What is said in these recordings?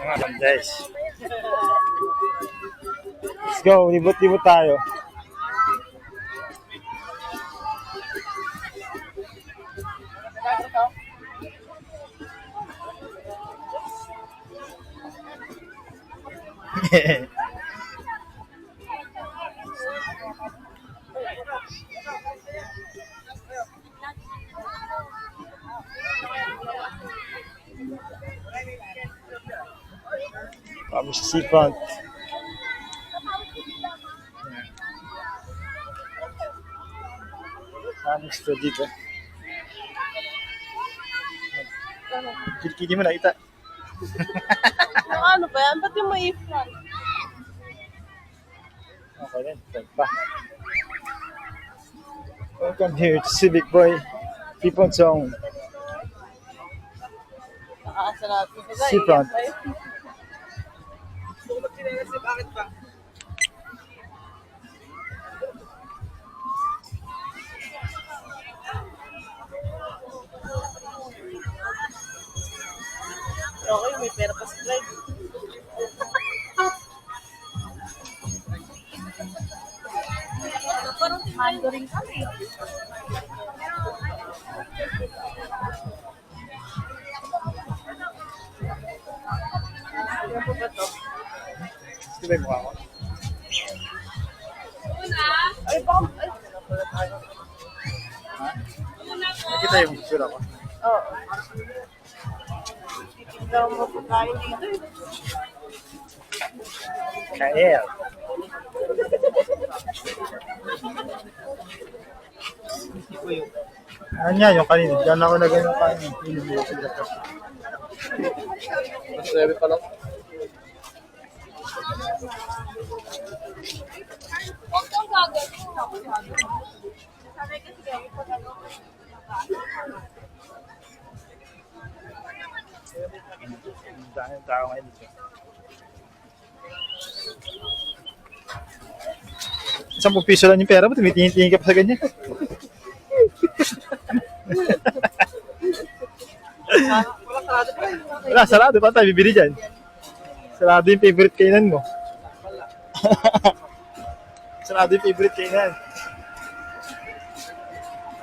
Guys. Let's go. Libot-libot tayo. Kami sa seafront. Kami sa dito. Kili-kili mo nakita. Ano ba yan? Ba't yung may flag? Okay then. Pa. Welcome here to Civic Boy People Zone. Nakakasarap. Seafront. Bakit ba? Okay, may pera pa sa flag. Parang timando rin kami. Ano po ba ito? Gusto ba yung mukha ko? Ay, baka... Ay, Ha? Nakita yung sura ko. oo. Titignan mo po tayo dito eh. Kael. Ano yan, yung kanina. Diyan ako na ganyan kain. Mas 9 pa lang. Huwag kang gagawin. Sanay kasi gawin ko na Dahil tao ngayon dito. 10 piso lang yung pera mo, tumitingin-tingin ka pa sa ganyan. Wala sarado pa rin. Wala, sarado pa tayo, bibili dyan. Sarado yung favorite kainan mo. Sarado yung favorite kainan.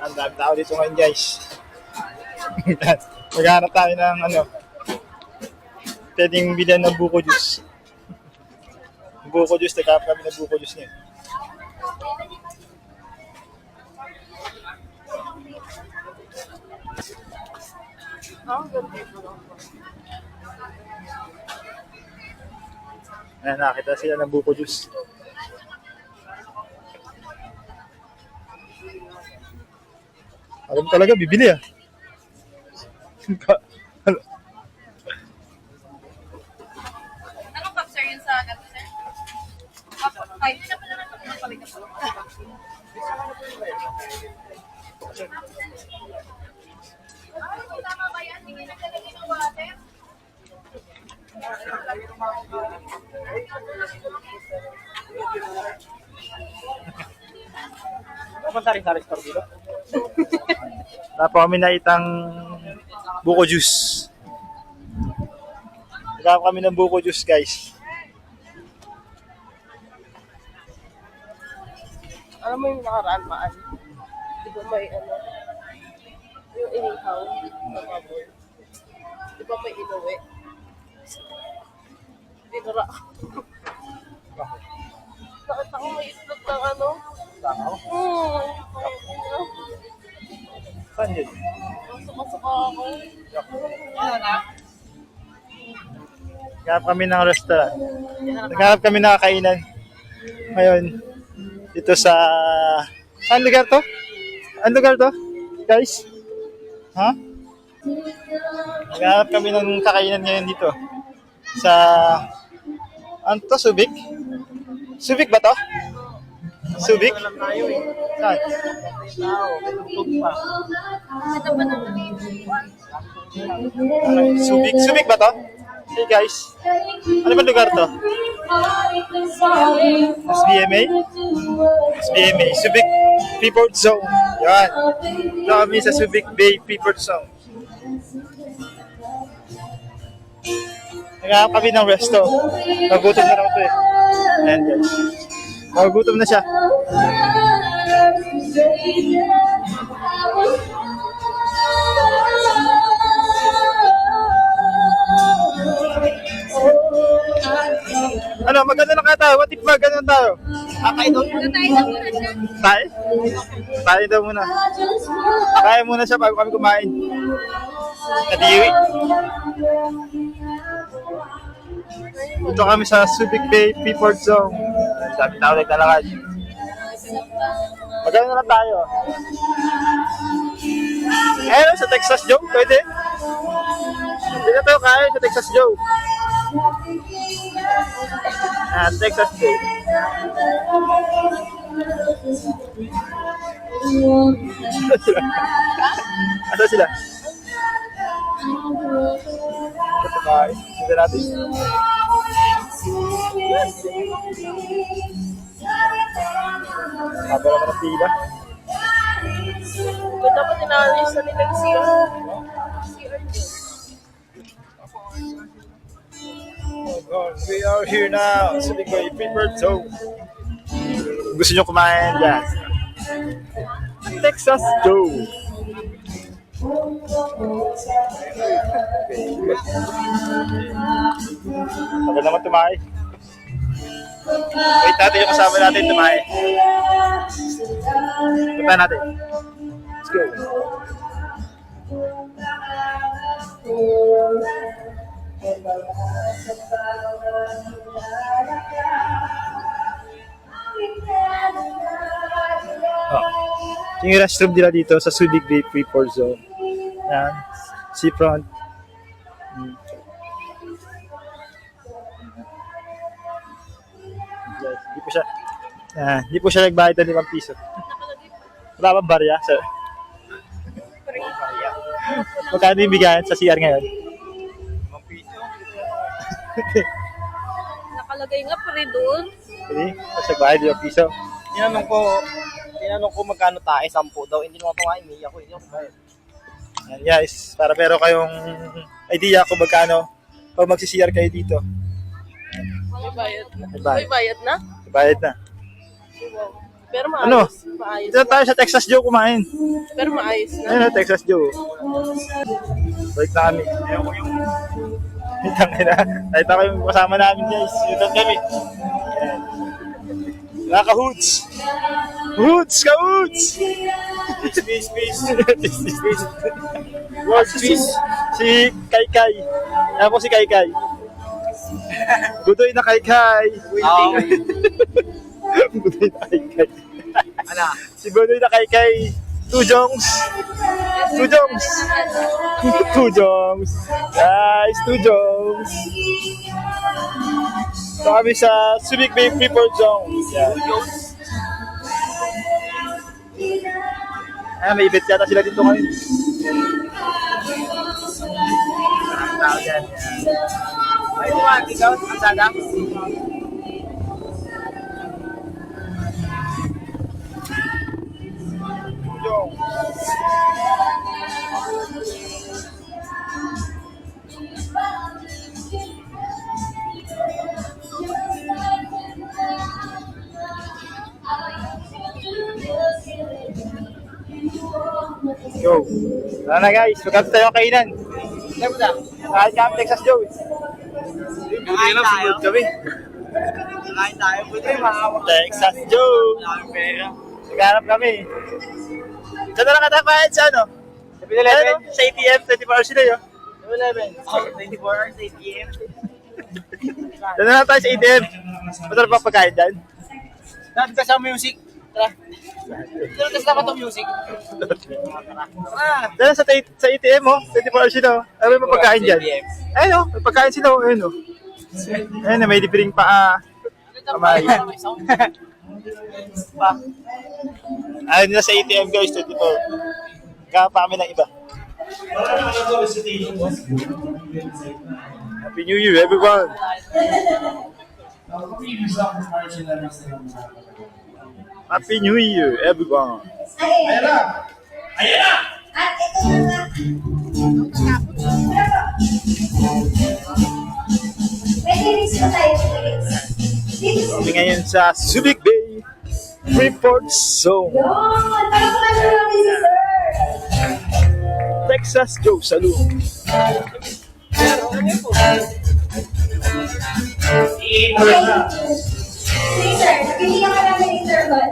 Ang dami tao dito ngayon, guys. Maghanap tayo ng ano, pwedeng bilhan ng buko juice. Buko juice, nagkakap kami ng buko juice niya. Ang ganda ito lang. Ayan, nakakita sila ng buko juice. Alam talaga, bibili ah. Anong cup, sir, yun sa gato, sir? Cup, 5. Siya pa naman ito. Napalikas ko. Tama ba yan? Hindi naglalagay ng water? Pupunta rin sa restaurant dito. Tapos kami na itang buko juice. Nagkakap kami ng buko juice, guys. Alam mo yung nakaraan maan? Di ba may ano? Yung inihaw na baboy. Di ba may inuwi? Dinura. Bakit ako may itlog ng ano? Tao? Saan yun? Masuk-masuk ako. Nagkakap kami ng restaurant. Nagkakap kami ng kakainan. Ngayon, dito sa... Saan lugar to? Saan lugar to? Guys? Ha? Nagkakap kami ng kakainan ngayon dito. Sa... Ano to? Subic? Subic ba to? Subic? Saan? Subic? Subic ba to? Hey guys. Ano ba lugar to? SBMA? SBMA. Subic Freeport Zone. Yan. Ito kami sa Subic Bay Freeport Zone. Naghahanap kami ng resto. Nagutom na raw ito eh. Ayan guys. Nagutom na siya. Ano, maganda na kaya tayo? What if maganda na tayo? Kakay doon. Tayo? Tayo daw muna. Tayo muna siya bago kami kumain. Kadiwi. Dito kami sa Subic Bay Freeport Zone. Dami tao naglalakad. Maganda na lang tayo. Eh, sa Texas Joe, pwede. Hindi na tayo kaya sa Texas Joe. Texas Joe. Asa sila? Okay, hindi natin. Haba naman ang pila. Kung dapat inaalis na nila yung CR. Oh God, we are here now sa Ligoy Freeport Zone. Gusto nyo kumain dyan? Texas Joe. Tagal naman tumae. Wait natin yung kasama natin tumae. Punta natin. Let's go. Yung restroom nila dito sa Subic Bay Freeport Zone. Yan. Seafront. Hindi po siya hindi po siya nagbayad ng 5 piso. Wala bang barya, sir? Magkano yung bigayan sa CR ngayon? 5 piso. Nakalagay nga pa rin doon. Hindi? Tapos nagbayad ng 5 piso. Tinanong ko magkano tayo, 10 daw. Hindi naman tumain, hindi ako bayad. Yan guys, para meron kayong idea kung magkano pag magsi-CR kayo dito. May bayad na. May bayad. May bayad na? Bayad na. Wow. Pero maayos. Ano? Maayos Dito tayo sa Texas Joe kumain. Pero maayos na. Ayun na, Texas Joe. Balik na kami. Nakita ko yung kasama namin guys. Yutan kami. Ayan. Mga ka-hoods. Hoods! Ka-hoods! Peace. World peace. Si Kaykay. Ayan po si Kaykay. Budoy na Kaykay. Budoy na Kaykay. Ano? Si Budoy na Kaykay. Tujongs. Guys, Tujongs. Ito kami sa Subic Bay Freeport Zone. Yan. May event yata sila dito ngayon. Maraming tao dyan. Ay, tumahan, ikaw, ang sada. Tujongs. Yo. Tara na guys, magkano tayo ang kainan? Kahit kami Texas Joe. Kakain tayo. Kakain tayo. Buti mahawak. Texas Joe. Maraming pera. Naghanap kami. Diyan na lang katapayan sa ano? Sa Pineleven? Sa ATM, 24 hours sila yun. 24 hours, 8 p.m. Diyan na lang tayo sa ATM. Masarap pa pagkain dyan. Dahil kasama music. Tara. Pero kasama itong music. Diyan sa ATM oh, 24 hours sila. Ano may mapagkain dyan? Ayun oh, may pagkain sila oh. Ayun oh. Ayun na, may libreng paa. Kamay. Ayun nila sa ATM guys, 24. Kaya pa kami ng iba. Happy New Year everyone! Happy New Year everyone! Ayan na! At ito na nga. pa tayo, please. Dito sa... Kami ngayon sa Subic Bay Freeport Zone. Yun! Parang na natin si sir! Texas Joe Salud. Okay. Sige sir, nabibigyan ka namin ng interval.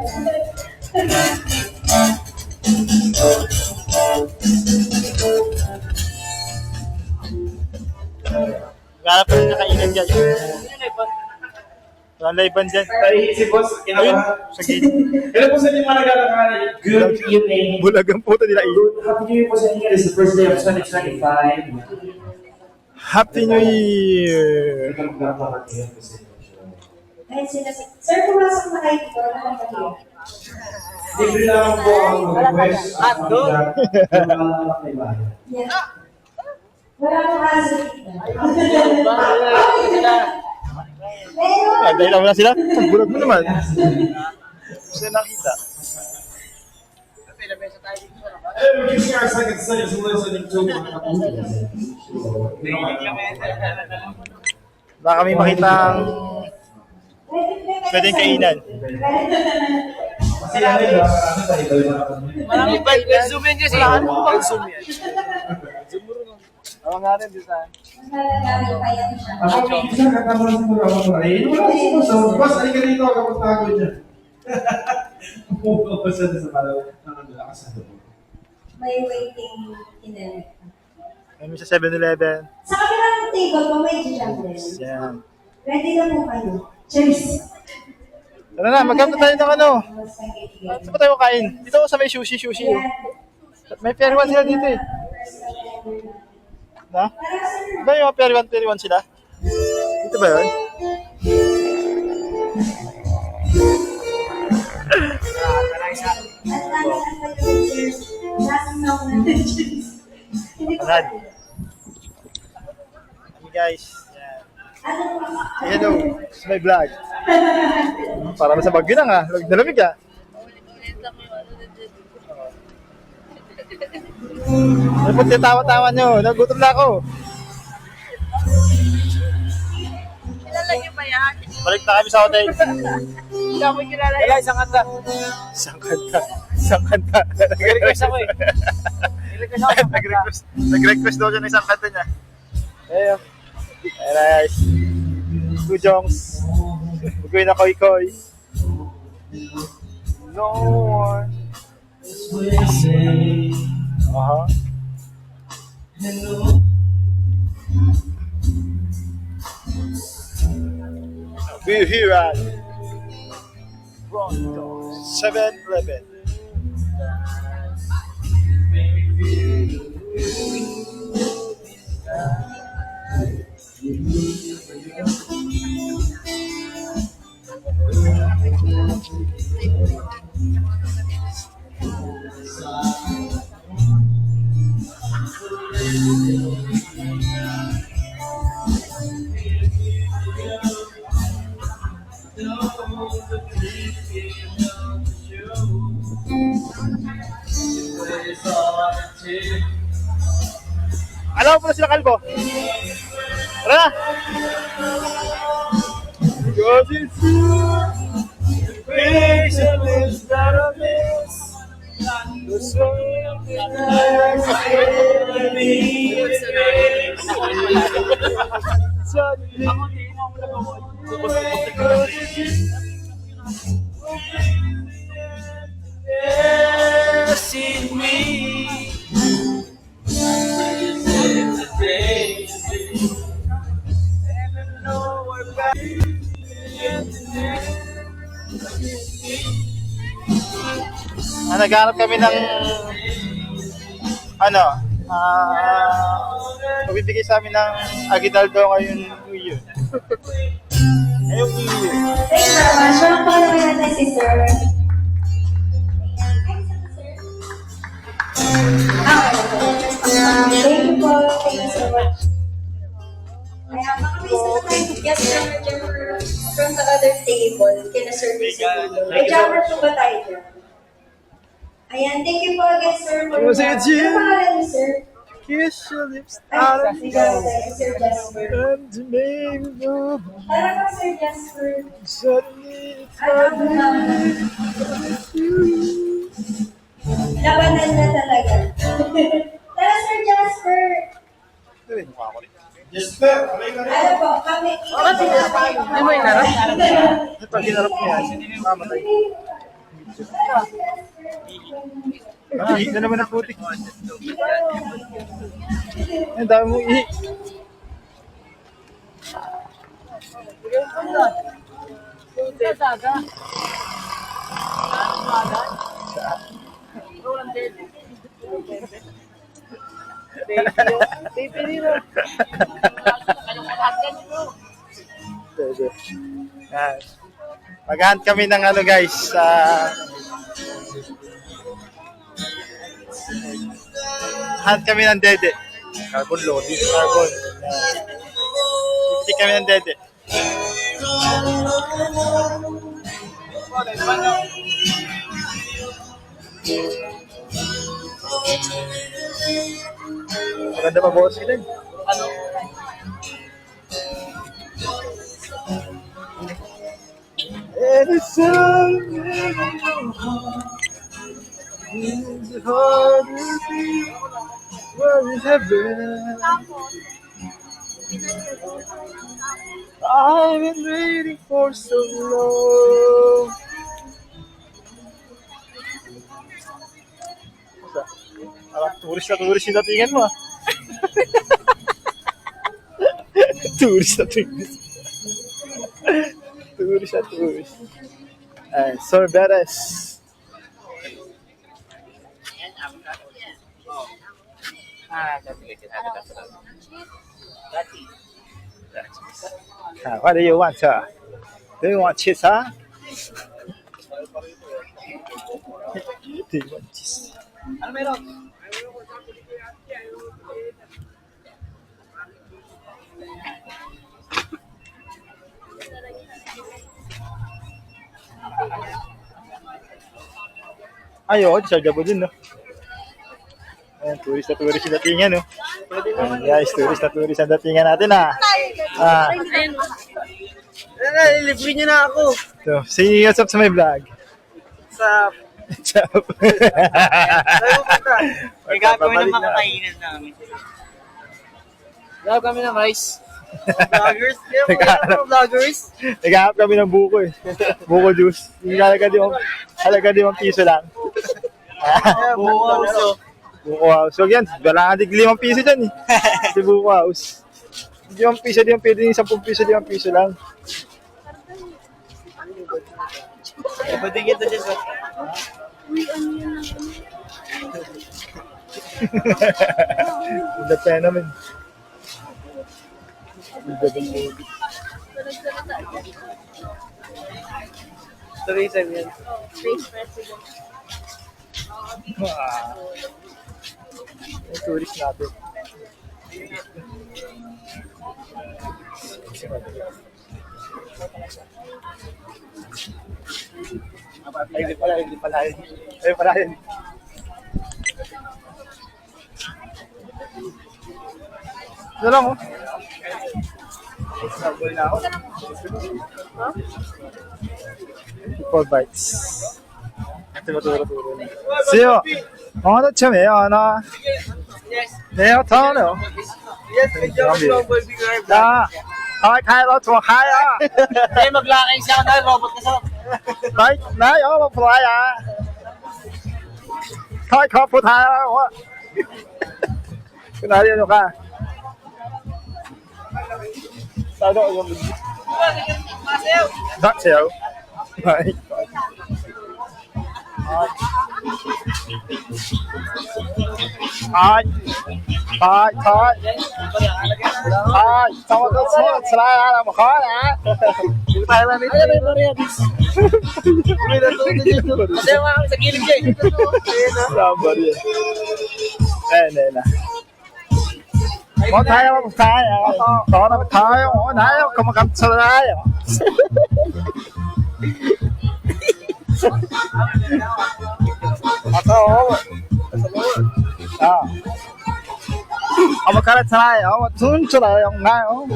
Naghanap pa rin nakainan dyan. Walang laiban dyan. Si boss, Ayun, kinabahan. sa gilid. Hello po sa inyo mga naglalakari. Good evening. Bulag ang puto nila iyon. Happy New Year po sa inyo. This is the first day of 2025. Happy New Year! Ayun sila. Sir, pumasok na kayo dito. Nakakaliw. Libre lang po ang request. Yeah. Wala akong kaso dito. Meron! Ay, dahil na sila. Ang bulag mo naman. Gusto nakita. We're using our second study to listening to Baka kami makitang pwedeng kainan. Marami ba? Zoom in kasi. Zoom yan. Ang nga rin dito. Nalagamit pa yan siya. Ako, minsan kakamulan sa mga ako ay, wala si boss. Boss, halika dito. Kapag tago dyan. Pupunta ko sa palaw. Nakagalakas na doon. May waiting in Kami sa 7-Eleven. Sa kabilang table po, may jam din. Yan. Ready na po kayo. Cheers! Tara na, magkanta tayo ng ano. Spaghetti. Saan pa tayo kain? Dito sa may sushi. Oh. May periwan sila dito eh. Na? Ba yung periwan sila? Dito ba yun? At namin ang pagkakas, cheers. Lasang na ako ng cheers. Hindi ko Anad. Hey guys. Yan. Ano po? Say hello. It's my vlog. Para sa bagyo lang ah. Nalamig ah. Ano po tawa-tawa nyo? Nagutom na ako. Kilala niyo ba yan? Balik na kami sa hotel. Hindi ako kilala yan. Wala, isang kanta. Isang kanta. Nag-request ako eh. Nag-request ako. Nag-request daw siya ng isang kanta niya. Ayun. Hey guys. Kujongs. Bugoy na koy-koy. No one. Aha. We're here at Pronto 7-Eleven. Alam mo na sila kalbo. Tara na! Because it's you, patience that I miss. The song that I yes, in me. Naghanap kami ng magbibigay sa amin ng Aguinaldo ngayon New Year. Ngayong New Year. Thanks very much. Walang pangalaman natin si sir. Thank you po. Thank you so much. Kaya baka may isa na tayong guest jammer from the other table. Kina-service sa dulo. May jammer po ba tayo dyan? Ayan, thank you po again, sir. For Sige, Jim. Ano pangalan niyo, sir? Kiss your lips Sigaw tayo, Sir Jasper. and the name of Tara ka, Sir Jasper. suddenly it's Ano na? Labanan na talaga. Tara, Sir Jasper. Yes, sir. Okay ka rin. Ano po, kami Hindi mo inarap? Pag hinarap mo yan, mamatay. Ihi na naman ang putik. Ang dami mong ihi. Daga. Pwede. Yan. Mag-hunt kami ng ano guys, hunt kami ng dede. Carbon loading, carbon. Yan. Pipitik kami ng dede. Maganda pa boss sila. And it's something in your heart. It's hard to be where is heaven. I've been waiting for so long. Parang turis na datingan mo ah. Turis na turis. Turis. Ay, sorbetes. What do you want, sir? Do you want cheese, huh? Do you want cheese? Ano meron? Ay, oo, chargeable din, no? Ayan, tourist na datingan, no? Ayan, guys, tourist na datingan natin, ah. Libre niyo na ako. So, say what's up sa my vlog. Sa... Chop. Sa'yo punta. May gagawin Babalik ng na. makakainan namin. Gagawin kami ng rice. Vloggers? Kaya Naghahanap. mga vloggers? Naghahanap kami ng buko, eh. Buko juice. Yung halaga 5 piso lang. Buko uso. Buko house. So, yan, wala nga 5 piso dyan, eh. Kasi buko house. 5 piso, di yung pwede yung 10 piso, 5 piso lang. Pwede kita dyan sa... Ganda pa naman. Ganda pa naman. Tourism yan. Yung tourist natin. Ay, hindi pala yun. Ay, pala yun. Ano lang, oh. Saboy na ako. 4 bites. Ito maturo-turo na. Siyo, ano chameo, ano? Neo tono. Yes, may joke lang, boy. Big Arb. Da, kaya lo to haya. Hindi, maglakay siya ako dahil robot ka sa... Kaya na yo mo playa. Kaya ko po tayo. Kunali ano ka? Sado yung That's you. Right. Hi. Hi. Hi. Hi. Tama ka sa sila mo ka na. Dito tayo lang dito. Ay, may bis. May natuto dito. Kasi mga kami sa gilid siya. Somebody. Na. Mo tayo mo tayo. Tao na tayo. Tayo kumakanta sa tayo. Ato. Ah. magkarat sa layo. Sunod sa layo ngayon.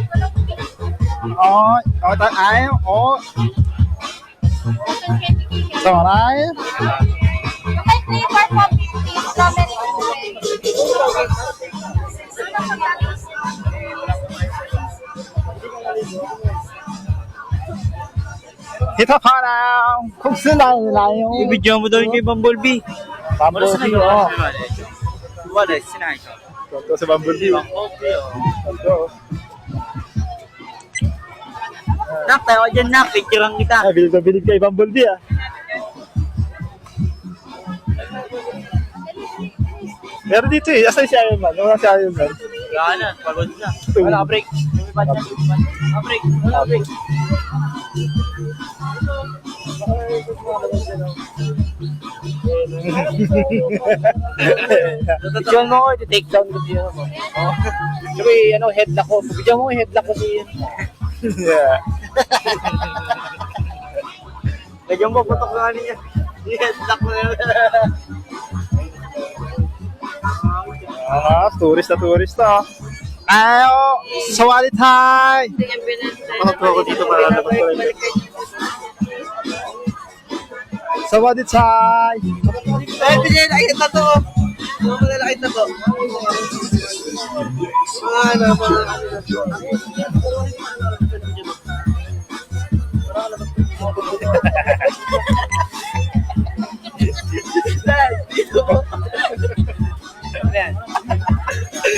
Ta ai. Sa layo. Okay, flavor po, 50. Strawberry Hito ka lang. Kung sila layo. Ibigyan mo daw yung kay Bumblebee. Bumblebee, oh. Wala, sinahin ko. Ito sa Bumblebee. Ito. Nak, tayo ka dyan, nak. Picture lang kita. Ay, bilib na bilib kay Bumblebee, ah. Meron dito eh. Asan si Iron Man? Wala si Iron Man. Wala na, pagod na. Wala ka break. Lumipat na. Wala break. Wala break. Bigyan mo ko, take down ko siya mo. Sabi, headlock ko. Bigyan mo ko, headlock ko siya. Yeah. Lagyan mo, putok nga niya. Headlock mo na. Tourist na. Ayo, sawali tayo. Makato ako dito para labas ko rin. Sawali tayo. Ay, pinili, nakita to. Nakita to.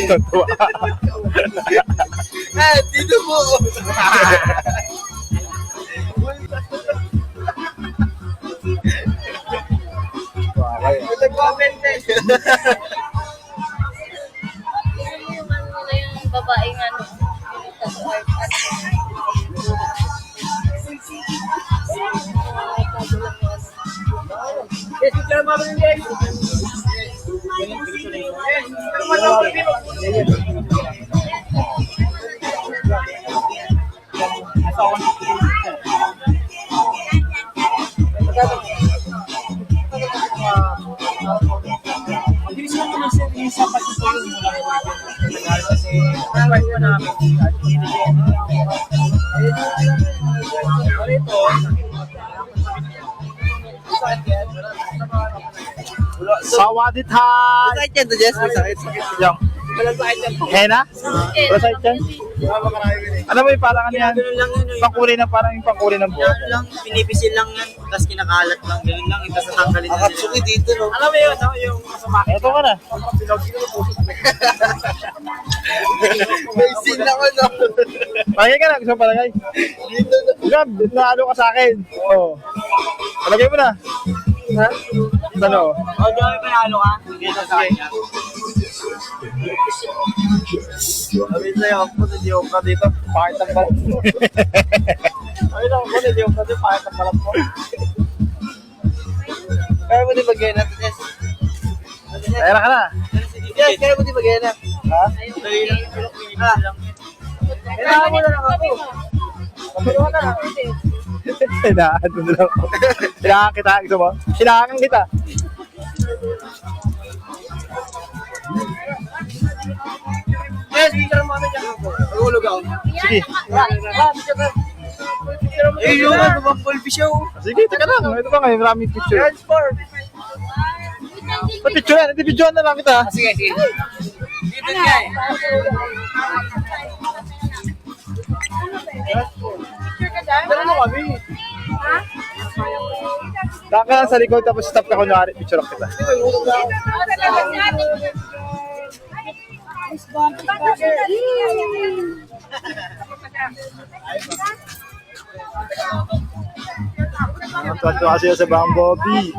Totoo. Dito po. Nag-comment eh. yung babaeng ano. Yes, kita mau beli. Sawadi tayo. Sakit yan to, Jess. May sakit. Yung. Walang sakit yan. Hena? Wala sa dyan? Alam mo yung parang ano yan? Ganun lang yun. Pangkulay na parang yung pangkulay ng buhok. Ganun lang, pinipisil lang yan. Tapos kinakalat lang. Ganun lang. Tapos natanggalin na nila. Akatsuki dito, no? Alam mo yun, no? Yung masama. Ito ka na. May sin ako, no? Palagay ka na. Gusto mo palagay? Gab, naano ka sa akin. Oo. Palagay mo na. Ha? Ano? O, diyan may panalo ka. Dito sa kanya. Sabi sa'yo, hindi yung ka dito. Pakit ang balat mo. Sabi lang ako, hindi yung ka dito. Pakit ang balat mo. Kaya mo din bagay natin, Jess. Kaya ka na. Yes, kaya mo din bagay na. Ha? Dali lang yung tulok. Pinipisil lang. Kailangan mo na lang ako. Kapuluhan na lang. Kailangan mo na lang ako. Kailangan kita. Gusto mo? Kailangan kita. Yes, picture mo kami dyan. Nagulog ako. Sige. Eh, yung Bumblebee show. Sige, teka lang. Ito pa ngayon. Maraming picture. Transport. Picture yan. Video na lang kita. Sige, sige. Dito niya eh. Pero mo kami. Taka ka lang sa likod tapos stop ka kunwari. Picture lang kita. Tuwa-tuwa kasi sa Bumblebee.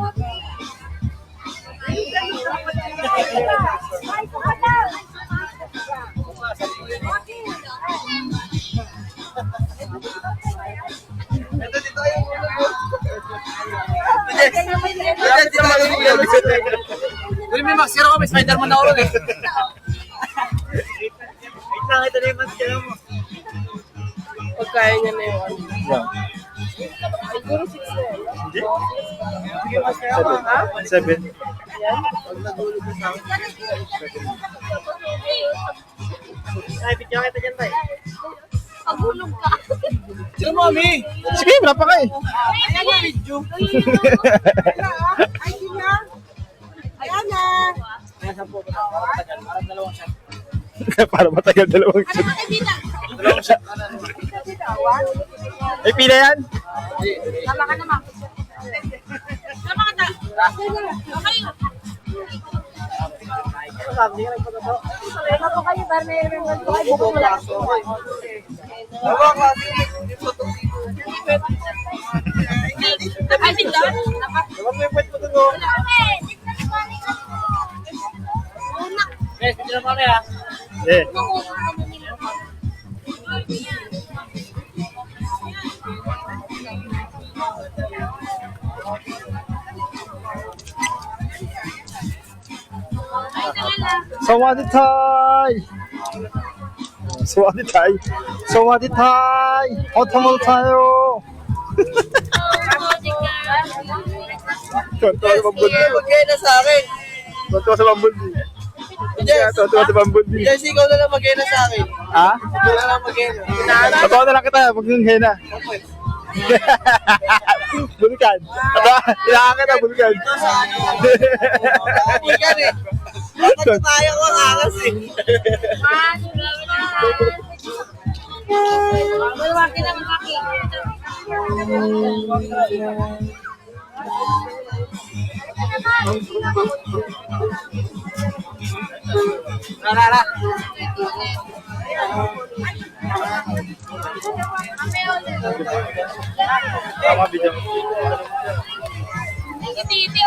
Uy, may mask zero ka, may Spider-Man na ulo eh. Wait lang, ito na yung mask zero mo. Pagkaya niya na yung ano. Yan. Siguro 6 na yun. Hindi? Sige, mas kaya mo, ha? 7. Yan. Pag nagulog ka sa akin. Ay, video kita dyan, tay. Pagulog ka. Sino, mami? Sige, wala pa ka eh. Ayan na. Video. Ay, yun na. Ayan na. Kaya 10 ko na. Parang dalawang shot. Para matagal dalawang shot. Ano ka dito? Dalawang shot. May pila yan? Tama ka naman. Tama ka na. Okay. Ano sabi niya? Nagpagato. Tama po kayo, para may remote ko. Bubong kaso. Bubong kaso. Ay, dito? Dapat may pwede mo doon. Guys, video na kami ha. Eh. Sawadee Thai! Sawadee Thai! Sawadee Thai! 어텀을 타요! Tuwa sa pambundi. Mag-gay na sa akin. Tuwa sa pambundi. Yes. Tuwa sa pambundi. Yes, ikaw na lang mag-gay na sa akin. Ha? Ikaw na lang mag-gay na. Totoo na lang kita, pag yung hena. Bulkan. Kailangan kita, bulkan. Bulkan eh. Bakit tayo ko ang angas eh. Malwaki na malwaki. Rara. Tama, video mo. Titi.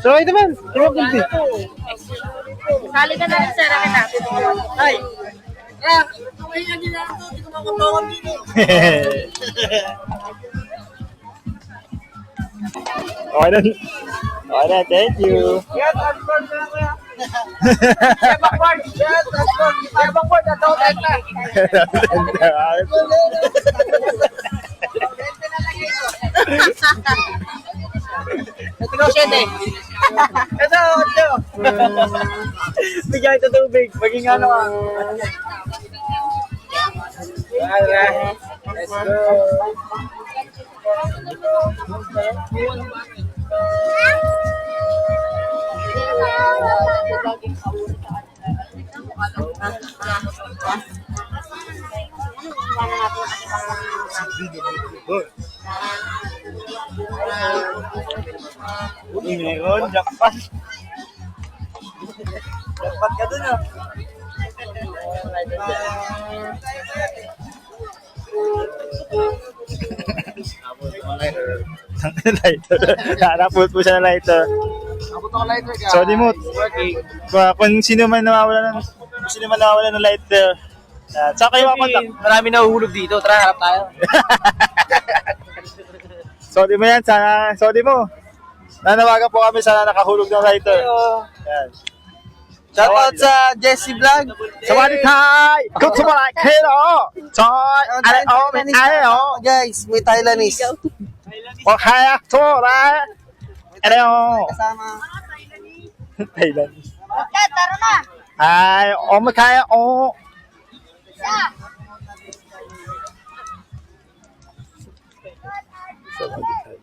So, ito man. Ito man. Sali ka na rin, sir. Akin na. Ay. Ah, kamay nga nila ito. Hindi ko makatawan dito. Okay na. Okay na, thank you. Yes, transport na lang kuya. Kaya backward. Yes, transport. Kaya backward. At ako tayo na. Ito daw siya eh. Ito. Bigyan ito tubig. Maging ano ka. Let's go. Meron, jackpot. Dapat ka dun ah. Lighter. Hanapot po siya ng lighter. Abot ako lighter ka. Sorry mo. Working. Kung sino man nawawala ng lighter. Saan kayo makontak? Marami nahuhulog dito. Tara, harap tayo. Sorry mo yan. Sorry mo. Nanawagan po kami sana nakahulog ng lighter. Yan. Shoutout sa Jesse Vlog. Sawadee Thai! Good to like hello! Choi! Ayo! Guys, may Thailandese. Okay, to right? Ayo! Kasama. Thailand. Okay, tara na. Ay, okay, oh. Isa. Sawadee Thai.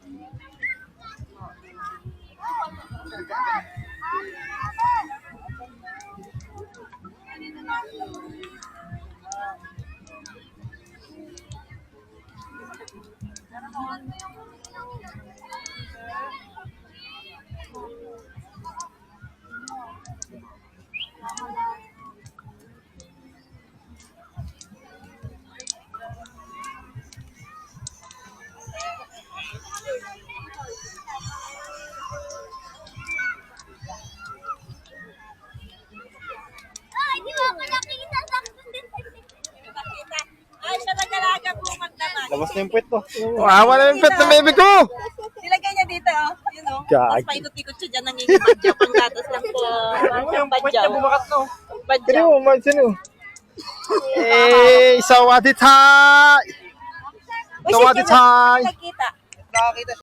Ay, di ba ako nakita sa Ay, siya nagalaga po magdamag. Labas na yung puwet to. Wawa na yung puwet ng baby ko! Nilagay niya dito, oh. Yun, oh. Gagi. Tapos paikot-ikot siya dyan, nangingipadyaw. Panggatas lang po. Yung puwet niya bumakat no. Padyaw. Sino? Hey, Sawadee Thai! Tawadi Chai! Nagkita. Nakakita